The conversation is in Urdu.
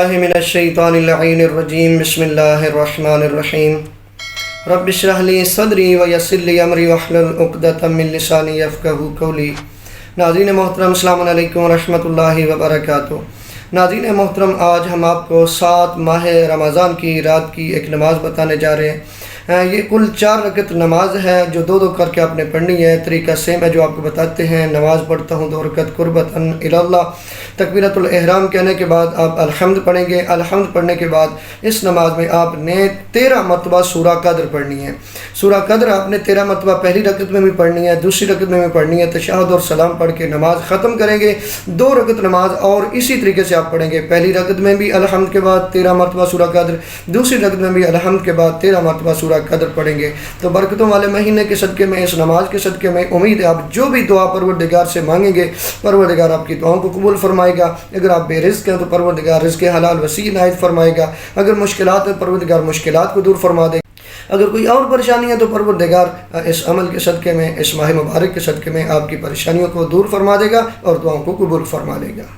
باللہ من الشیطان اللعین الرجیم بسم اللہ الرحمن الرحیم رب اشرح لی صدری ویسر لی امری واحلل عقدۃ من لسانی یفقہوا قولی۔ ناظرین محترم السلام علیکم ورحمۃ اللہ وبرکاتہ۔ ناظرین محترم، آج ہم آپ کو 7 ماہ رمضان کی رات کی ایک نماز بتانے جا رہے ہیں۔ یہ کل 4 رکعت نماز ہے جو 2 کر کے آپ نے پڑھنی ہے۔ طریقہ سیم ہے جو آپ کو بتاتے ہیں۔ نماز پڑھتا ہوں 2 رکعت قربتاً الی اللہ۔ تکبیرۃ الاحرام کہنے کے بعد آپ الحمد پڑھیں گے۔ الحمد پڑھنے کے بعد اس نماز میں آپ نے 13 مرتبہ سورہ قدر پڑھنی ہے۔ سورہ قدر آپ نے 13 مرتبہ پہلی رکعت میں بھی پڑھنی ہے، دوسری رکعت میں بھی پڑھنی ہے۔ تشہد اور سلام پڑھ کے نماز ختم کریں گے۔ 2 رکعت نماز اور اسی طریقے سے آپ پڑھیں گے۔ پہلی رکعت میں بھی الحمد کے بعد 13 مرتبہ سورہ قدر، دوسری رکعت میں بھی الحمد کے بعد 13 مرتبہ سورہ قدر پڑھیں گے۔ تو برکتوں والے مہینے کے صدقے میں، اس نماز کے صدقے میں امید ہے آپ جو بھی دعا پروردگار سے مانگیں گے، پروردگار آپ کی دعاؤں کو قبول فرمائے گا۔ اگر آپ بے رزق ہیں تو پروردگار رزق حلال وسیع عنایت فرمائے گا۔ اگر مشکلات ہیں پروردگار مشکلات کو دور فرما دے گا۔ اگر کوئی اور پریشانی ہے تو پروردگار اس عمل کے صدقے میں، اس ماہ مبارک کے صدقے میں آپ کی پریشانیوں کو دور فرما دے گا اور دعاؤں کو قبول فرما لے گا۔